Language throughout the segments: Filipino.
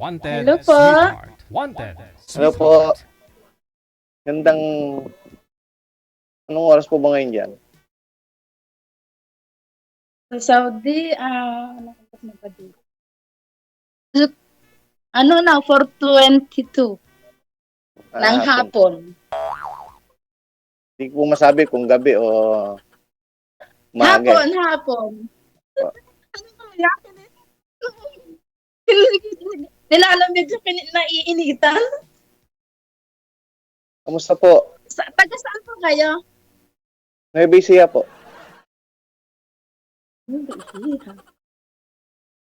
Wanted, Hello po. sweetheart. Wanted, Hello po. sweetheart. Gandang... Anong oras po ba ngayon dyan? Sa Saudi, ano na ba dito? Ano na, 4:22 ng hapon. Hindi ko masabi kung gabi o umaga. Hapon. Oh. Ano ba yan? Nilalamig sa naiinitan? Kamusta po? Taga saan po kayo? Nueva Ecija po.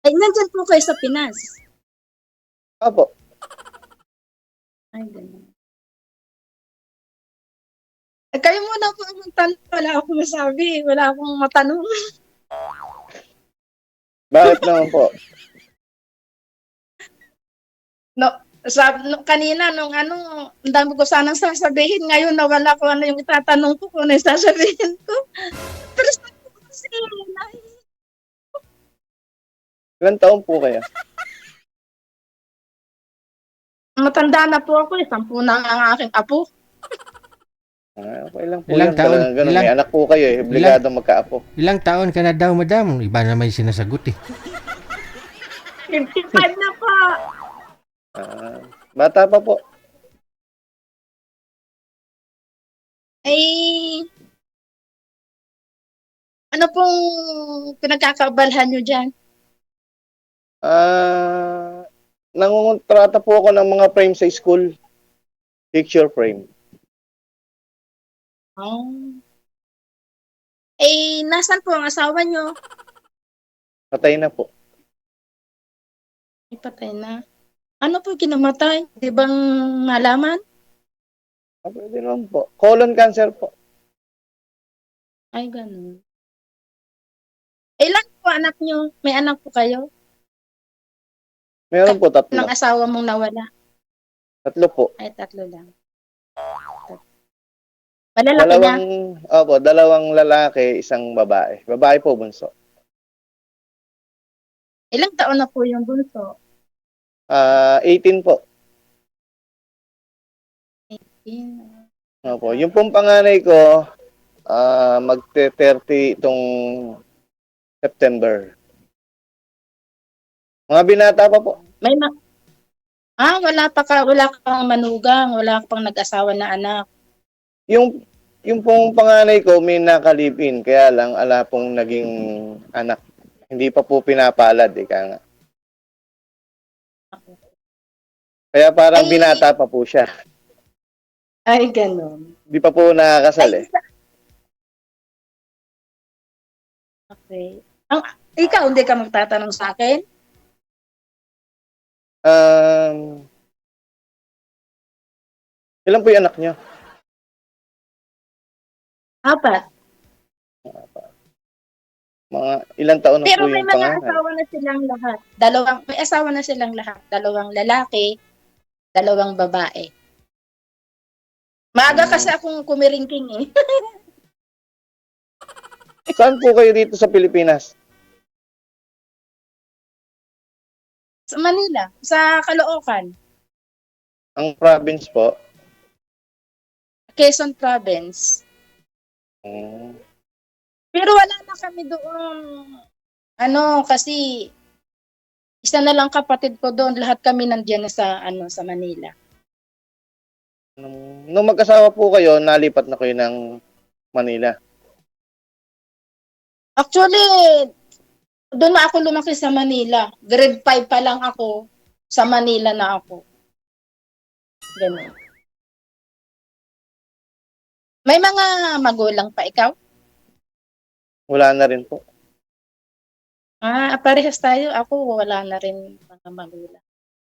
Ay, nandyan po kayo sa Pinas. Opo. Ay, ganun. Kayo muna po ang tanong. Wala akong masabi. Wala akong matanong. Bakit naman po? Kanina, nung ang dami ko sanang sasabihin. Ngayon, nawala ko ano yung itatanong ko kung ano yung sasabihin ko. Pero sabi ko kasi, Ilan taon po kayo? matanda na po ako. 10 na ang aking apo. Okay lang po Ilang yan. taon? Talagang ganun. May anak po kayo eh. Obligado magkaapo. Ilang taon ka na daw, madam? Iba na may sinasagot eh. 55 na po. Bata pa po. Ay, ano pong pinagkakaabalahan nyo dyan? Nangungontrata po ako ng mga frame sa school. Picture frame. Oh. Eh, nasan po ang asawa nyo? Patay na po. Ipatay na. Ano po kinamatay? Di bang malaman? Pwede naman po. Colon cancer po. Ay, ganun. Ilan po anak nyo? May anak po kayo? Meron po 3. Ng asawa mong nawala? 3 po. Ay, 3 lang. Malalaki na? Dalawang lalaki, isang babae. Babae po, bunso. Ilang taon na po yung bunso? 18 po. Opo. Yung pong panganay ko, magte-30 itong September. Mga binata pa po. Wala kang manugang, wala kang nag-asawa na anak. Yung pong panganay ko, may nakalipin. Kaya lang, ala pong naging anak. Hindi pa po pinapalad. Kaya nga. Kaya parang binata pa po siya. Ay, ganun. Di pa po nakakasal eh. Okay. Ikaw, hindi ka magtatanong sa akin? Ilan po yung anak niyo? 4. Mga ilang taon na Pero po may yung mga panganay? asawa na silang lahat. May asawa na silang lahat. 2 lalaki, 2 babae. Maaga kasi akong kumiringking eh. Saan po kayo dito sa Pilipinas? Sa Manila, sa Caloocan, Ang province po? Quezon Province. Pero wala na kami doon. Kasi isa na lang kapatid ko doon, lahat kami nandiyan sa sa Manila. Nung magkasawa po kayo, nalipat na kayo ng Manila? Actually, doon na ako lumaki sa Manila. Grade 5 pa lang ako, sa Manila na ako. Ganun. May mga magulang pa ikaw? Wala na rin po. Parehas tayo. Ako, wala na rin mga magulang.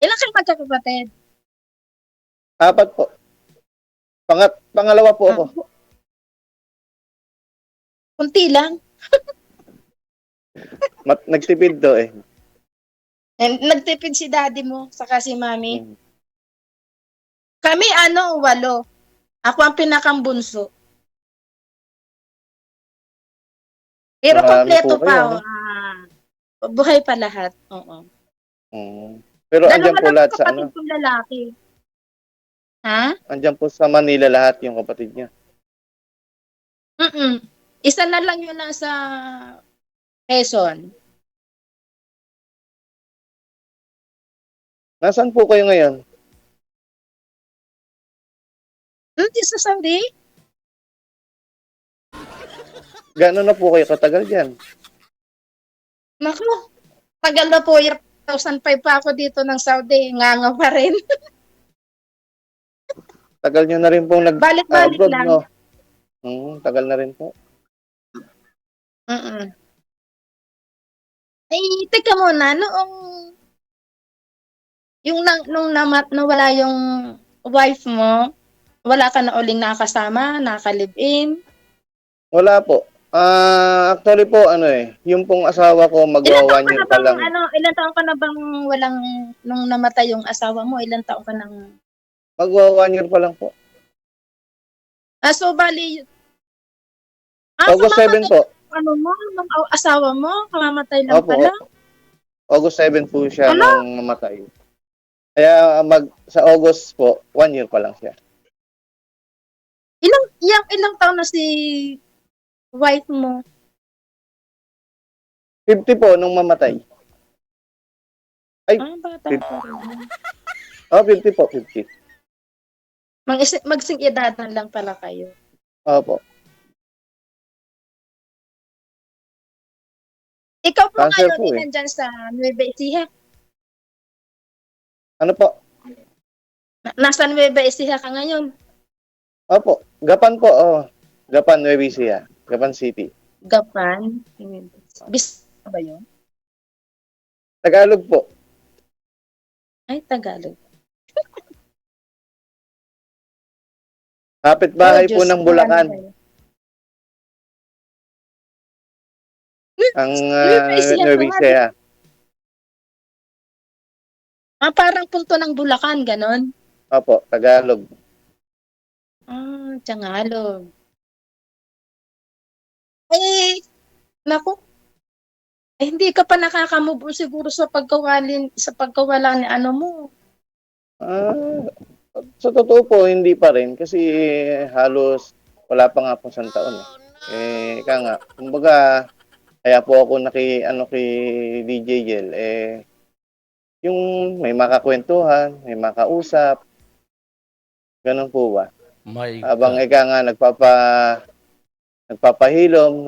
Ilan kayo magkakapatid? 4 po. Pangalawa po ako. Kunti lang. Nagtipid to eh. Nagtipid si daddy mo, saka si mami. Kami 8. Ako ang pinakambunso. Pero Marami kompleto po kayo, pa. Buhay pa lahat. Oo. Pero andyan Dalawa po lang lahat ang sa kapatid kong lalaki. Ha? andyan po sa Manila lahat yung kapatid niya. Mm. Isa na lang yun nasa Quezon. Nasaan po kayo ngayon? Hindi sa Saudi? Gaano na po kayo katagal dyan? Naku, tagal na po. 2005 pa ako dito ng Saudi. Nga pa rin. Tagal nyo na rin pong Balik-balik nag-abroad, lang. no? Tagal na rin po. Mm. Eh, teka muna, nung nawala yung wife mo, wala ka na uling nakasama, nakalive-in. Wala po. Actually po, yung pong asawa ko Ilan magwa taon 1 ka year na pa bang, lang. ilan taon ka na bang walang, nung namatay yung asawa mo, ilan taon ka nang, Magwa 1 year pa lang po. so bali, August 7 kamamatay po. nung asawa mo, kamamatay lang Opo, pala. August 7 po siya Ano? nung namatay. Kaya sa August po, 1 year pa lang siya. Ilang taon na si wife mo? 50 po nung mamatay. Ay, Bata pa rin. 50 po, 50. Magsing-edadan lang pala kayo. Opo. Ikaw po Cancer ngayon, po eh. nandyan sa Nueva Ecija. Ano po? Nasa Nueva Ecija ka ngayon. Opo. Gapan po, Gapan, Nueva Ecija. Gapan City. Gapan. Bisaya ba yun? Tagalog po. Ay, Tagalog. Kapit-bahay po Diyos ng ko, Bulacan. ano kayo? Ang Nueva Ecija Nueva pa nga. Ecija. Parang punto ng Bulacan, ganon. Opo, Tagalog. Tagalog. Eh, naku. Hindi ka pa nakaka-move on siguro sa pagkawala ni ano mo. Sa totoo po, hindi pa rin. Kasi halos wala pa nga po 1 taon. Kaya nga, kumbaga, kaya po ako kay DJ Jel, yung may makakwentuhan, may makausap, ganun po ba? My Habang God. ika nga nagpapahilom,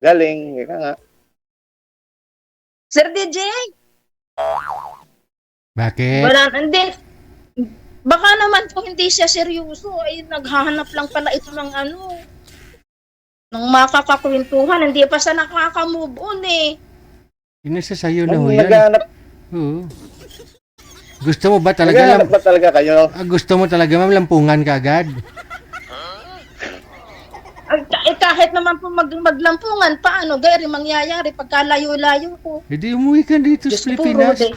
galing, ika nga. Sir DJ, Bakit? hindi. Baka naman kung hindi siya seryoso, ay naghahanap lang pala ito ng ng makakakwentuhan. Hindi pa siya nakaka-move on eh. Inasa sa'yo na ho Ma'am, yan. naghahanap, Oo. Gusto mo ba talaga naghahanap ba talaga kayo? gusto mo talaga ma'am lampungan ka agad? Kahit naman po maglampungan, paano? Gary, mangyayari pagka layo-layo ko. Hindi umuwi ka dito Diyos sa ko, Pilipinas. Rude.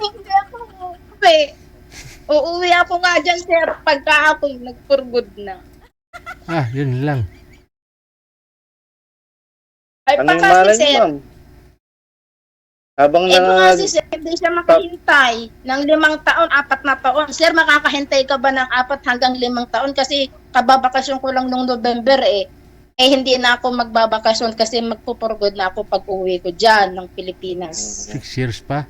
Hindi ako uuwi. Uuwi ako nga dyan, sir, pagka ako nag-for-good na. Yun lang. Ay, Ano yung kasi, malay niyo, sir, ma'am? Habang ito nga si sir, hindi siya makahintay ng 5 taon, 4 na taon. Sir, makakahintay ka ba ng 4 hanggang 5 taon? Kasi kababakasyon ko lang nung November hindi na ako magbabakasyon kasi magpo-for-good na ako pag uwi ko dyan ng Pilipinas. 6 years pa.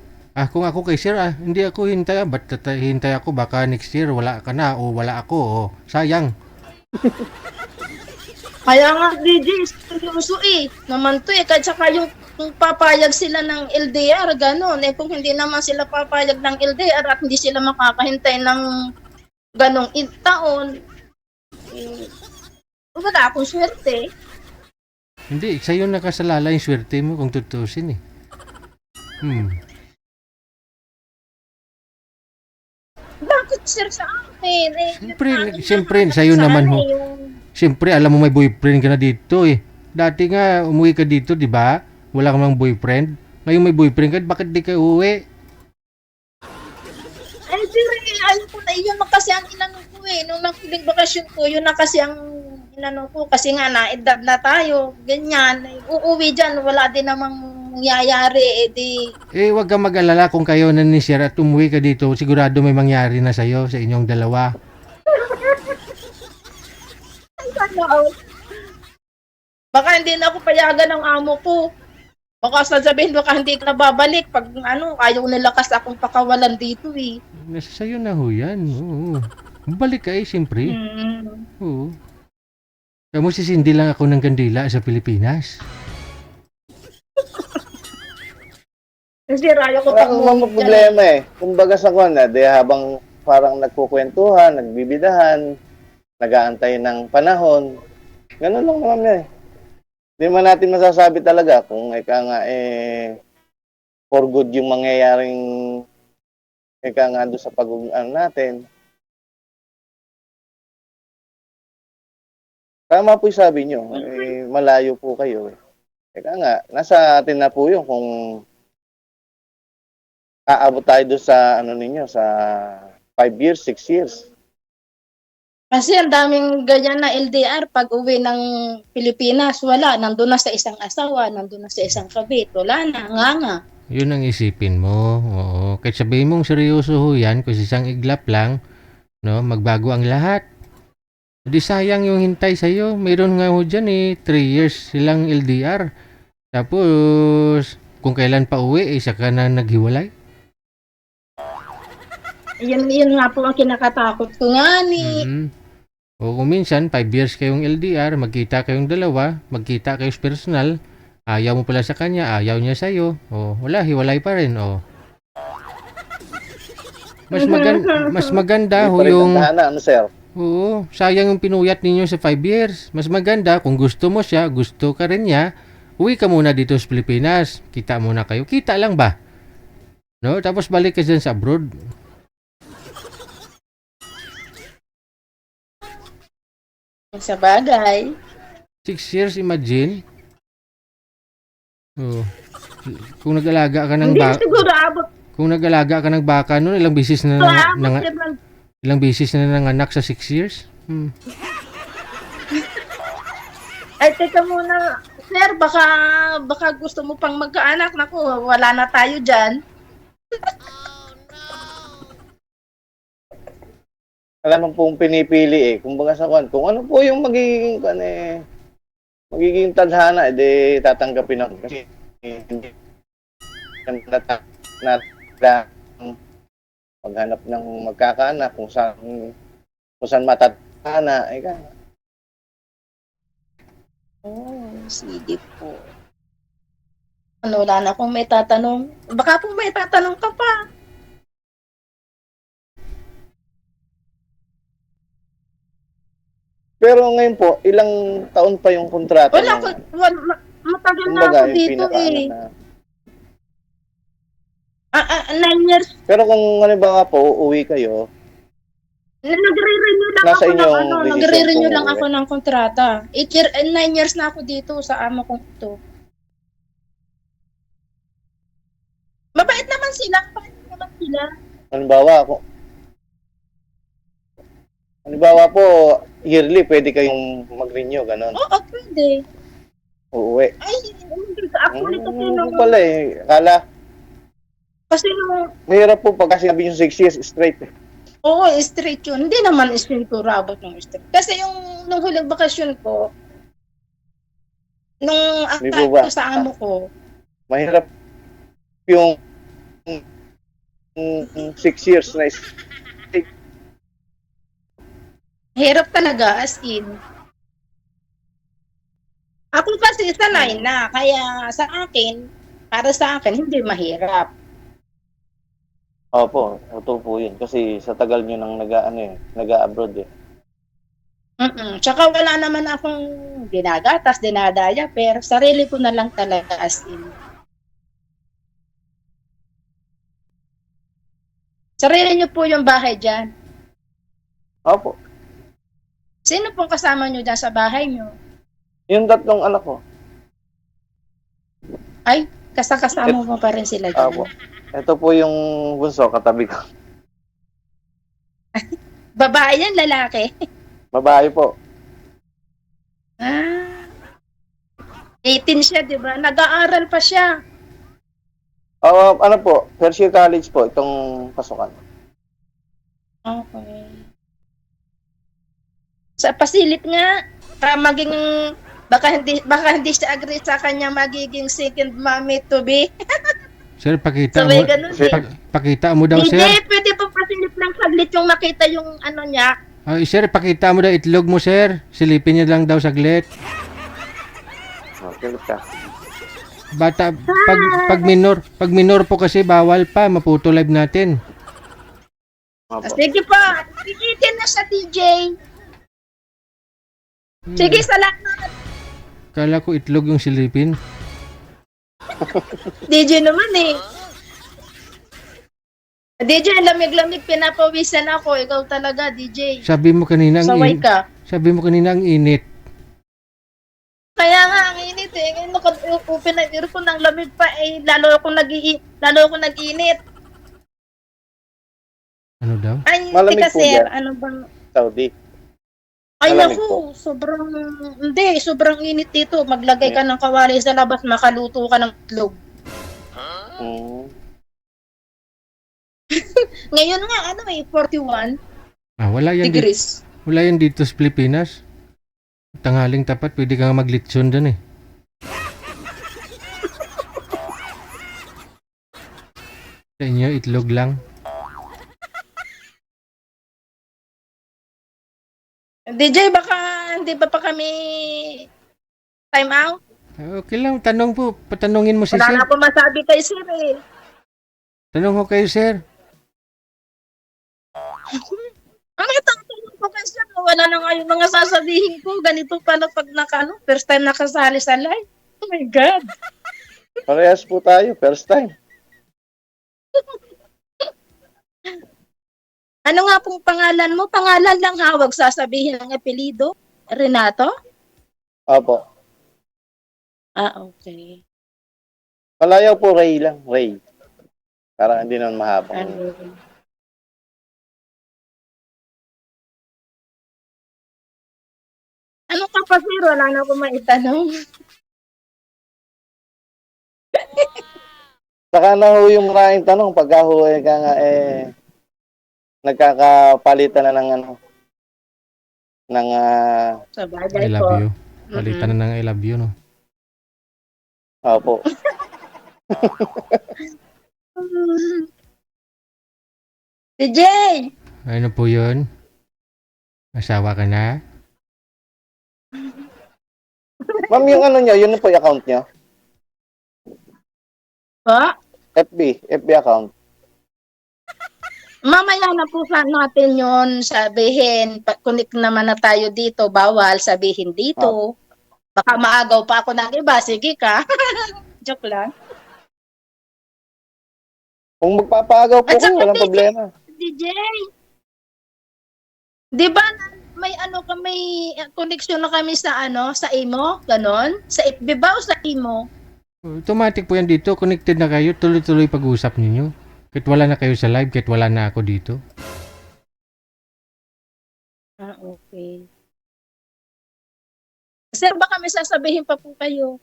Kung ako kay sir, hindi ako hintay. Ba't hintay ako? Baka next year wala ka na o wala ako. Sayang. Kaya nga, DJ, seryoso naman to kahit saka yung papayag sila ng LDR, gano'n. Kung hindi naman sila papayag ng LDR at hindi sila makakahintay ng ganong taon, wala akong swerte. Hindi, sa'yo nakasalala yung swerte mo kung tutusin eh. Bakit, sir, sa akin? Siyempre, sa'yo naman ho. Siyempre, alam mo may boyfriend ka na dito eh. Dati nga, umuwi ka dito, di ba? Wala kang boyfriend. Ngayon may boyfriend ka, bakit di ka uwi? Ay, sir, alam ko na yun na kasi ang inanong ko nung nakilig bakasyon ko, yun na kasi ang inanong ko kasi nga na edad na tayo, ganyan. Uuwi dyan, wala din namang mangyayari, edi Wag kang mag-alala kung kayo na ni Sir at umuwi ka dito, sigurado may mangyari na sa'yo sa inyong dalawa. sana all. Baka hindi na ako payagan ng amo ko. Baka sasabihin, baka hindi ka na babalik pag ayaw nila kasi akong pakawalan dito eh. Nasa sa'yo na ho yan. Oo. Balik ka siyempre. Hmm. Oo. Kamo sisindi lang ako ng kandila sa Pilipinas. Kasi rayo ko Wala pag akong mga problema eh. Kumbaga sa kanya, di habang parang nagkukwentuhan, nagbibidahan, nag-aantay ng panahon, ganun lang naman eh. Hindi man natin masasabi talaga kung ika nga for good yung mangyayaring ika nga doon sa pag-ano natin. Tama po yung sabi nyo, malayo po kayo eh. Ika nga, nasa atin na po yun kung aabot tayo doon sa ninyo, sa 5 years, 6 years. Kasi ang daming ganyan na LDR pag uwi ng Pilipinas, wala. Nandun na sa isang asawa, nandun na sa isang kabit. Wala na, nga. Yun ang isipin mo. Oo. Kahit sabihin mong seryoso ho yan, kung isang iglap lang, no, magbago ang lahat. Di sayang yung hintay sa'yo. Mayroon nga ho dyan 3 years silang LDR. Tapos, kung kailan pa uwi, saka na naghiwalay. Yun nga po ang kinakatakot ko nga ni. O kung minsan, 5 years kayong LDR, magkita kayong dalawa, magkita kayo sa personal, ayaw mo pala sa kanya, ayaw niya sa'yo, o wala, hiwalay pa rin, o. Mas maganda ho yung... Ano, sir? Oo, sayang yung pinuyat ninyo sa 5 years. Mas maganda kung gusto mo siya, gusto ka rin niya, uwi ka muna dito sa Pilipinas. Kita muna kayo. Kita lang ba? No? Tapos balik ka dyan sa abroad. Sa bagay. 6 years, imagine. Oh. Kung nag-alaga ka ng Hindi baka, siguro abot. kung nag-alaga ka ng baka noon, ilang bisis na ilang bisis na nanganak sa 6 years? Ay, teka muna. Sir, baka gusto mo pang magkaanak. Naku, wala na tayo dyan. Alam mo pong pinipili kumbaga sa kung ano po yung magiging tadhana, tatanggapin ako kasi hindi na maghanap ng magkakaanak kung saan matatana, Sige po. Wala na akong may tatanong. Baka kung may tatanong ka pa. Pero ngayon po, ilang taon pa yung kontrata? Matagal na ako dito na. 9 years. Pero kung halimbawa po, uuwi kayo, Nagre-renew lang nasa ako inyong ng decision nagre-renew kung lang uuwi. ako ng kontrata. 9 years na ako dito sa amo kong ito. Mabait naman sila. Halimbawa po, yearly, pwede kayong mag-renew, gano'n. Oo, pwede. Uuwi. Ay, actually kasi nung... Pala akala, Kasi nung... mahirap po pag sinabi yung 6 years straight. Oo, straight yun. Hindi naman straight ko rabot ng straight. Kasi nung huling bakasyon ko, nung Di akay po ba? ko sa amo ko, Mahirap yung 6 years na straight. hirap talaga as in. Ako kasi sanay na, kaya para sa akin, hindi mahirap. Opo, ito po yun. Kasi sa tagal nyo nang nag-abroad eh. Tsaka wala naman akong dinagatas, dinadaya, pero sarili ko na lang talaga as in. Sarili niyo po yung bahay dyan. Opo. Sino pong kasama niyo dyan sa bahay niyo? Yung 3 anak ko. Ay, kasama mo pa rin sila dyan. Opo. Ito po yung bunso, katabi ko. Babae yan, lalaki? Babae po. 18 siya, di ba? Nag-aaral pa siya. Ano po, first year college po itong pasukan. Okay. Sa pasilip nga, maging, baka hindi siya agree sa kanya magiging second mommy to be. Sir, pakita So, mo. may ganun din. Pakita mo daw, DJ, sir. pwede pa pasilip lang saglit yung makita yung ano niya. Ay, sir, pakita mo daw itlog mo, sir. Silipin niya lang daw saglit. Okay, ka. Bata, pag minor po kasi bawal pa, maputo live natin. Opo. Sige pa, ikitin na sa DJ. Sige, salamat. Kala ko itlog yung silipin. DJ naman eh. DJ, lamig-lamig, pinapawisan ako. Ikaw talaga, DJ. Sabi mo kanina ang Saway ka. Sabi mo kanina ang init. Kaya nga, ang init eh. Ngayon, open na aircon ng lamig pa eh. Lalo ako nag-init. Ano daw? Ay, Malamig teka po sir, dyan. ano bang... Saudi. Ay, Malamig naku, sobrang init dito. Maglagay ka ng kawali sa labas, makaluto ka ng itlog. Mm. Ngayon nga, 41 Wala yan dito. degrees. Wala yan dito sa Pilipinas. Tanghaling tapat, pwede kang maglitson dun eh. Sa inyo, itlog lang. DJ, baka hindi pa kami time out? Okay lang, tanong po. Patanungin mo si Wala sir. na ako masabi kay sir eh. Tanong ko kayo, sir. Ano itong tanong ko kay sir? Wala na nga yung mga sasabihin ko. Ganito pala pag first time nakasali sa live. Oh my God. Parehas po tayo, first time. Ano nga pong pangalan mo? Pangalan lang ha, wag sasabihin ang apelido. Renato? Opo. Okay. Palayaw po Ray lang, Ray. Para hindi naman mahabang. Ano ka pa sir? Wala na akong maitanong. Saka na ho yung maraming tanong, pagka ho ka nga nagkakapalitan na ng ng Sa I bagay love po. you. Palitan na ng I love you, no? opo. DJ! Ano po yun? Asawa ka na? Ma'am, yung nyo, yun po yung account nyo? Pa? FB account. Mamaya na po natin yon sabihin. Connect naman na tayo dito. Bawal sabihin dito. Baka maagaw pa ako ng iba. Sige ka. Joke lang. Kung magpapaagaw po At ko, saka, walang DJ, problema. DJ, di ba may connection na kami sa sa Imo? Ganon? Sa FB ba o sa Imo? Automatic po yan dito. Connected na kayo. Tuloy-tuloy pag-usap ninyo. Kahit wala na kayo sa live, kahit wala na ako dito. Okay. Sir, baka may sasabihin pa po kayo.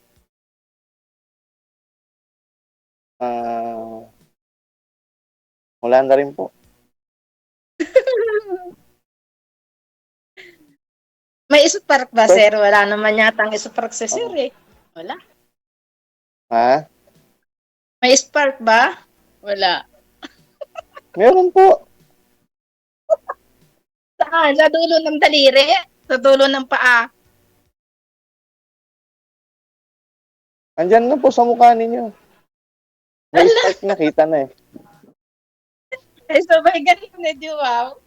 Wala na rin po. May spark ba, sir? Wala naman yata ang spark sa sir eh. Wala. Ha? May spark ba? Wala. Meron po. Saan? Sa dulo ng daliri? Sa dulo ng paa? Andyan na po sa mukha ninyo. May spark nakita na eh. Ay, sabay ganun na, di wow.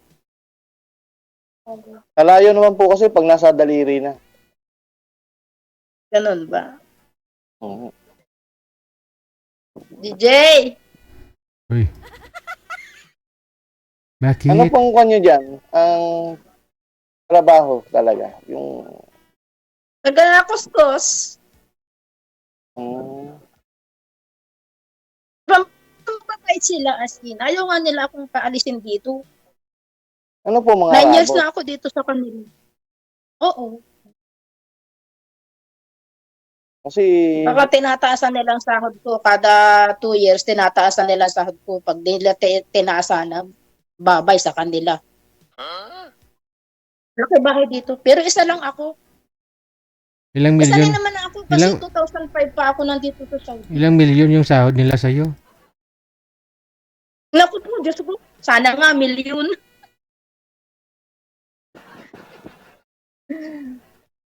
Kalayo naman po kasi pag nasa daliri na. Ganun ba? Mhm. DJ! Uy. Bakit? Ano pong kanyo dyan? Ang trabaho talaga. Yung... Nagkakakustos. Mababait sila as in. Ayaw nga nila akong paalisin dito. Ano po mga 9 years abot? na ako dito sa kanila. Oo. Kasi, Baka tinataasan nilang sahod ko kada 2 years, tinataasan nila sahod ko. Pag nila tinaasan na, babay sa kanila. Laki bahay dito. Pero isa lang ako. Ilang Isa milyon? lang naman ako kasi Ilang- 2005 pa ako nandito sa Saudi. Ilang milyon yung sahod nila sa'yo? Naku po, Diyos ko. Sana nga, milyon.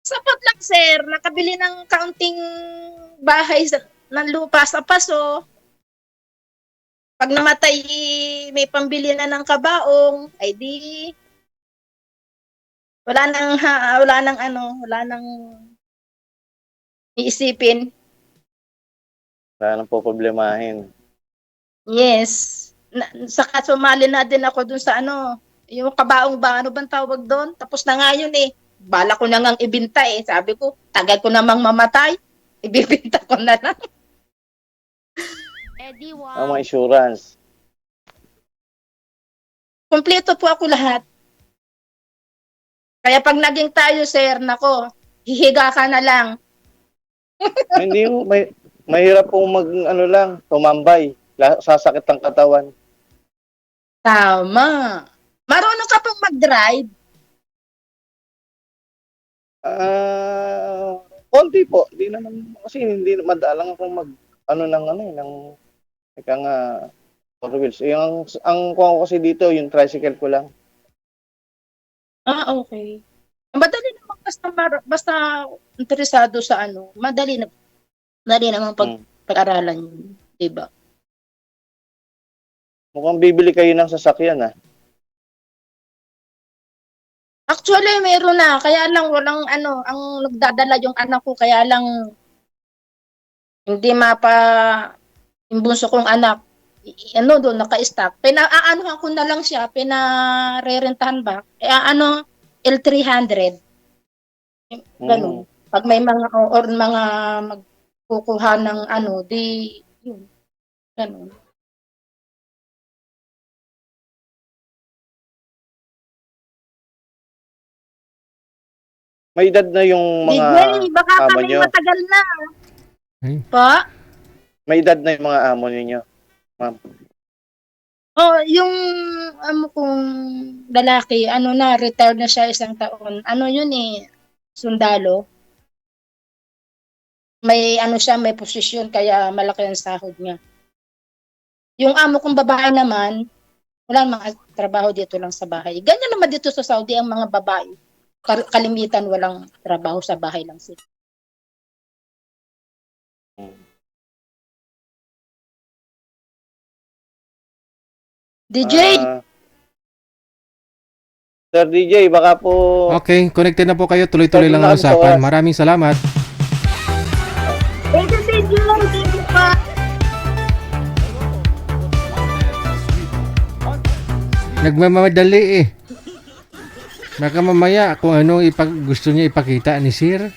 Sapat lang, sir. Nakabili ng kaunting bahay ng lupa sa paso. Pag namatay, may pambili na ng kabaong. Ay di, wala nang iisipin. wala nang po problemahin. Yes. Saka sumali na din ako dun sa yung kabaong ba, ano bang tawag doon? Tapos na nga yun eh. Bala ko na ngang ibinta eh. Sabi ko, tagal ko namang mamatay. Ibibinta ko na lang. Eddie, Ang wow. mga insurance. Kompleto po ako lahat. Kaya pag naging tayo, sir, nako, hihiga ka na lang. Hindi mo, mahirap pong tumambay. Sasakit ang katawan. Tama. Marunong ka pong mag-drive. Konti po. Hindi naman, kasi hindi madalang akong ika nga, 4 wheels. Ang kuha ko kasi dito, yung tricycle ko lang. Ah, okay. Madali naman basta interesado sa madali naman pag-aralan yun, 'di ba? Mukhang bibili kayo ng sasakyan, ah. Actually, meron na. Kaya lang walang ang nagdadala yung anak ko. Kaya lang hindi yung bunso kong anak. Doon, naka-stock. Pinaanuhan ko na lang siya. Pinarerentahan ba? L300. Ganun. Pag may mga, or mga magkukuha ng yun. Ganun. May edad na yung mga DJ, baka amo kami nyo. matagal na. Ay. Pa? May edad na yung mga amo ninyo. Ma'am. Oh, yung kong lalaki, retired na siya 1 taon. Yun eh, sundalo. May siya, may posisyon kaya malaki ang sahod niya. Yung amo kong babae naman, wala namang trabaho dito lang sa bahay. Ganyan naman dito sa Saudi ang mga babae. Kalimitan walang trabaho sa bahay lang sila. DJ, Sir DJ, baka po Okay, connected na po kayo. Tuloy-tuloy lang ang Sabi na usapan. oras. Maraming salamat. thank you pa. Nagmamadali eh. Baka mamaya kung ano gusto niya ipakita ni Sir.